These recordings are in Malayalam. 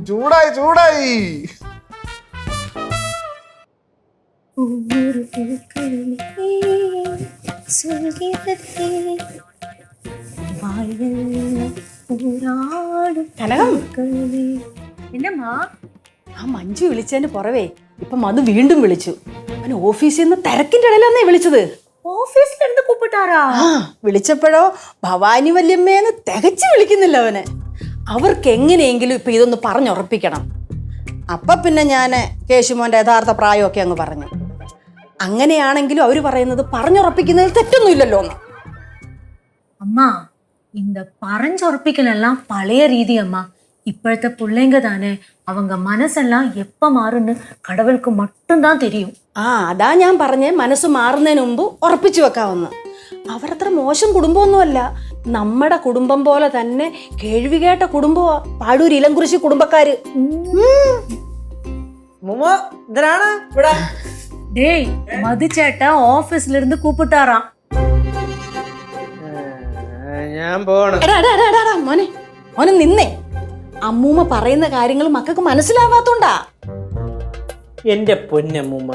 ചൂടായി ചൂടായി. എന്നമ്മാ ആ മഞ്ജു വിളിച്ചതിന് പുറവേ ഇപ്പൊ മധു വീണ്ടും വിളിച്ചു. അവന് ഓഫീസിൽ നിന്ന് തിരക്കിന്റെ ഇടയിലാന്നേ വിളിച്ചത്. ഓഫീസിലിരുന്ന് കൂപ്പിട്ടാരാ? വിളിച്ചപ്പോഴോ ഭവാനി വല്യമ്മേന്ന് തികച്ചു വിളിക്കുന്നില്ല അവന്. അവർക്ക് എങ്ങനെയെങ്കിലും ഇപ്പൊ ഇതൊന്ന് പറഞ്ഞുറപ്പിക്കണം. അപ്പൊ പിന്നെ ഞാൻ കേശുമോന്റെ യഥാർത്ഥ പ്രായമൊക്കെ അങ്ങ് പറഞ്ഞു. അങ്ങനെയാണെങ്കിലും അവര് പറയുന്നത് പറഞ്ഞുറപ്പിക്കുന്നതിൽ തെറ്റൊന്നുമില്ലല്ലോ എന്ന്. அம்மா இந்த பறஞ்சுறப்பிக்கலாம் பழைய ரீதி அம்மா. இப்பழத்த பிள்ளைங்க தானே, அவங்க மனசெல்லாம் எப்ப மாறுன்னு கடவுளுக்கு மட்டும்தான் தெரியும். അതാ ഞാൻ പറഞ്ഞേ, മനസ്സ് മാറുന്നതിന് മുമ്പ് ഉറപ്പിച്ചു വെക്കാവുന്ന. അവരത്ര മോശം കുടുംബമൊന്നുമല്ല. നമ്മുടെ കുടുംബം പോലെ തന്നെ കേൾവി കേട്ട കുടുംബമാ പാടൂർ ഇലംകുറിശി കുടുംബക്കാര്. டேய் மதுச்சேட்டா ஆபீஸ்ல இருந்து கூப்பிட்டாராம். മോനെ മോനെ നിന്നേ. അമ്മൂമ്മ പറയുന്ന കാര്യങ്ങൾ മക്കൾക്ക് മനസ്സിലാവാത്തോണ്ടാ. എന്റെ പൊന്നമ്മൂമ്മ,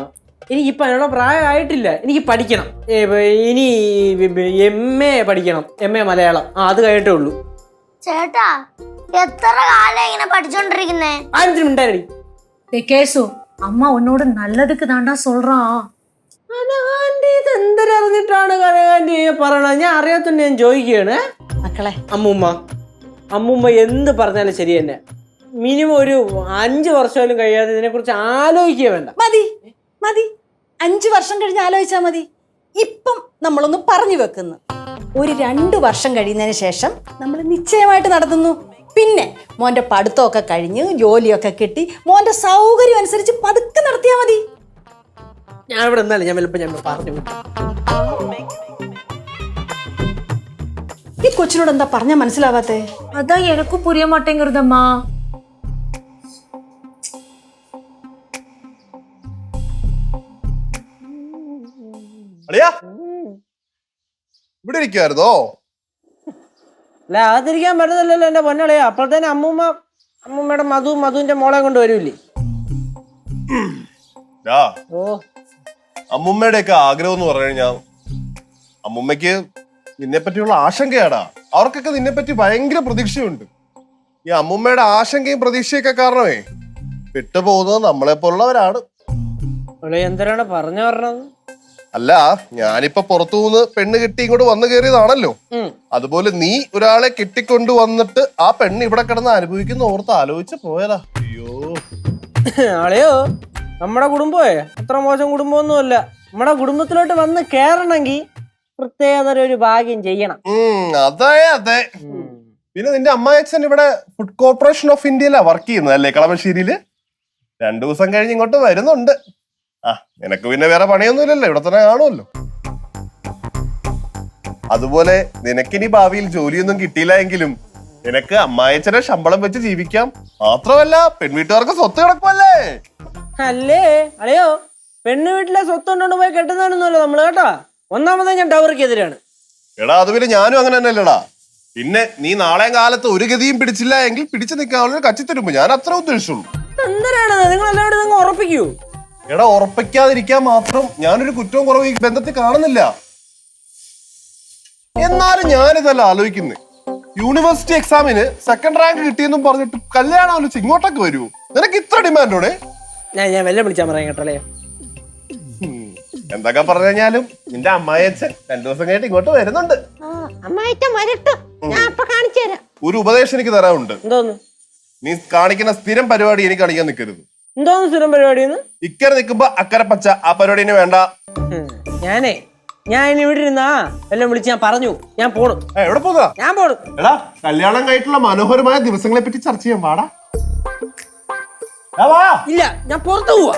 എനിക്കിപ്പോ അതിനുള്ള പ്രായമായിട്ടില്ല. എനിക്ക് പഠിക്കണം. ഇനി MA പഠിക്കണം. MA മലയാളം. അത് കഴിഞ്ഞിട്ടേ ഉള്ളൂ. ചേട്ടാ എത്ര കാലം ഇങ്ങനെ പഠിച്ചോണ്ടിരിക്കുന്നേ? ആരും മിണ്ടായി. கேசு அம்மா உன்னோட நல்லதுக்கு தாண்டா சொல்றான். ഇതെന്തറിഞ്ഞിട്ടാണ് കനകാന്റി പറയണത്? ഞാൻ അറിയാത്തോണ്ട് ഞാൻ ചോദിക്കുകയാണ്. മക്കളെ, അമ്മൂമ്മ എന്ത് പറഞ്ഞാലും ശരി തന്നെ. മിനിമം ഒരു 5 വർഷമായാലും കഴിയാതെ ഇതിനെ കുറിച്ച് ആലോചിക്കുക വേണ്ട. മതി മതി, 5 വർഷം കഴിഞ്ഞ് ആലോചിച്ചാ മതി. ഇപ്പം നമ്മളൊന്ന് പറഞ്ഞു വെക്കുന്നു. ഒരു 2 വർഷം കഴിയുന്നതിന് ശേഷം നമ്മൾ നിശ്ചയമായിട്ട് നടത്തുന്നു. പിന്നെ മോന്റെ പഠിത്തമൊക്കെ കഴിഞ്ഞ് ജോലിയൊക്കെ കിട്ടി മോന്റെ സൗകര്യം അനുസരിച്ച് പതുക്കെ നടത്തിയാ മതി. ഞാൻ ഇവിടെ നിന്നാലും ഞാൻ പറഞ്ഞു. ഈ കൊച്ചിനോട് എന്താ പറഞ്ഞാ മനസ്സിലാവാത്തേ? அதான் எனக்கும் புரிய மாட்டேங்குறதம்மா. ഇവിടെ ഇരിക്കുവായിരുന്നോ? അല്ല, അകത്തിരിക്കാൻ പറ്റുന്നില്ലല്ലോ എന്റെ പൊന്നളയാ. അപ്പോഴത്തേനെ അമ്മൂമ്മയുടെ മധുവിന്റെ മോളെ കൊണ്ട് വരൂല്ലേ? അമ്മൂമ്മയുടെ ഒക്കെ ആഗ്രഹം എന്ന് പറഞ്ഞു കഴിഞ്ഞാൽ അമ്മൂമ്മക്ക് നിന്നെ പറ്റിയുള്ള ആശങ്കയാടാ. അവർക്കൊക്കെ നിന്നെ പറ്റി ഭയങ്കര പ്രതീക്ഷയുണ്ട്. ഈ അമ്മൂമ്മയുടെ ആശങ്കയും പ്രതീക്ഷയൊക്കെ കാരണമേ വിട്ടുപോകുന്നത് നമ്മളെ പോലുള്ളവരാണ്. എന്തിനാണ് പറഞ്ഞു പറഞ്ഞത്? അല്ല, ഞാനിപ്പോ പുറത്തുനിന്ന് പെണ്ണ് കെട്ടി ഇങ്ങോട്ട് വന്നു കയറിയതാണല്ലോ. അതുപോലെ നീ ഒരാളെ കെട്ടിക്കൊണ്ട് വന്നിട്ട് ആ പെണ്ണ് ഇവിടെ കിടന്ന് അനുഭവിക്കുന്ന ഓർത്ത് ആലോചിച്ച് പോയതാ. അളയോ, നമ്മുടെ കുടുംബമേ അത്ര മോശം കുടുംബമൊന്നുമല്ല. നമ്മുടെ കുടുംബത്തിലോട്ട് വന്ന് കേറണമെങ്കിൽ പ്രത്യേകത ഒരു ഭാഗ്യം ചെയ്യണം. അതെ അതെ. പിന്നെ നിന്റെ അമ്മായച്ഛൻ ഇവിടെ ഫുഡ് കോർപ്പറേഷൻ ഓഫ് ഇന്ത്യയിലാ വർക്ക് ചെയ്യുന്നത് അല്ലേ, കളമശ്ശേരിയില്? 2 ദിവസം കഴിഞ്ഞ് ഇങ്ങോട്ട് വരുന്നുണ്ട്. നിനക്ക് പിന്നെ വേറെ പണിയൊന്നുമില്ലല്ലോ, ഇവിടെ തന്നെ കാണുമല്ലോ. അതുപോലെ നിനക്കിനി ഭാവിയിൽ ജോലിയൊന്നും കിട്ടിയില്ല എങ്കിലും നിനക്ക് അമ്മായച്ഛനെ ശമ്പളം വെച്ച് ജീവിക്കാം. മാത്രമല്ല പെൺവീട്ടുകാർക്ക് സ്വത്ത് കിടക്കുമല്ലേ. അല്ലേ അളയോ, പെണ്ണ് വീട്ടിലെ സ്വത്ത് കൊണ്ടോണ്ട് പോയി കെട്ടുന്നതാണെന്നല്ലോ നമ്മള് കേട്ടാ. ഒന്നാമതേ ഞാൻ ഡൗറിക്ക് എതിരാണ്. എടാ അത് പിന്നെ ഞാനും അങ്ങനെ തന്നെയല്ലടാ. പിന്നെ നീ നാളെ കാലത്ത് ഒരു ഗതിയും പിടിച്ചില്ല എങ്കിൽ പിടിച്ചു നിൽക്കാനുള്ള കച്ചിത്തരുമ്പോ ഞാൻ അത്ര ഉദ്ദേശിച്ചുള്ളൂ. എന്തിനാണ് നിങ്ങൾ എല്ലാവരും നിങ്ങൾ ഉറപ്പിക്കൂ? എടാ ഉറപ്പിക്കാതിരിക്കാൻ മാത്രം ഞാനൊരു കുറ്റവും കുറവ് ഈ ബന്ധത്തിൽ കാണുന്നില്ല. എന്നാലും ഞാനിതല്ല ആലോചിക്കുന്നേ. യൂണിവേഴ്സിറ്റി എക്സാമിന് 2nd റാങ്ക് കിട്ടിയെന്നും പറഞ്ഞിട്ട് കല്യാണം ആലോചിച്ച് ഇങ്ങോട്ടൊക്കെ വരുമോ? നിനക്ക് ഇത്ര ഡിമാൻഡോടെ? ഞാൻ വെല്ലം വിളിച്ചാൽ പറയാൻ കേട്ടല്ലേ. എന്തൊക്കെ പറഞ്ഞു കഴിഞ്ഞാലും നിന്റെ അമ്മായിയച്ഛൻ 2 ദിവസം കഴിഞ്ഞിട്ട് ഇങ്ങോട്ട് വരുന്നുണ്ട്. ഒരു ഉപദേശം എനിക്ക് തരാനുണ്ട്. എന്തോന്ന്? നീ കാണിക്കുന്ന സ്ഥിരം പരിപാടി എനിക്ക് കാണിക്കാൻ നിൽക്കരുത്. എന്തോന്ന് സ്ഥിരം പരിപാടി? ഇക്കരെ നിൽക്കുമ്പോ അക്കരെ പച്ച, ആ പരിപാടി ഇനി വേണ്ട. ഞാൻ ഇനി ഇവിടെ ഇരുന്നാ എല്ലാം വിളിച്ച് ഞാൻ പറഞ്ഞു ഞാൻ പോണു. എവിടെ പോകാ? ഞാൻ പോണു. എടാ കല്യാണം കഴിഞ്ഞിട്ടുള്ള മനോഹരമായ ദിവസങ്ങളെ പറ്റി ചർച്ച ചെയ്യാൻ പാടാ. ഇല്ല, ഞാൻ പുറത്തു പോവാ.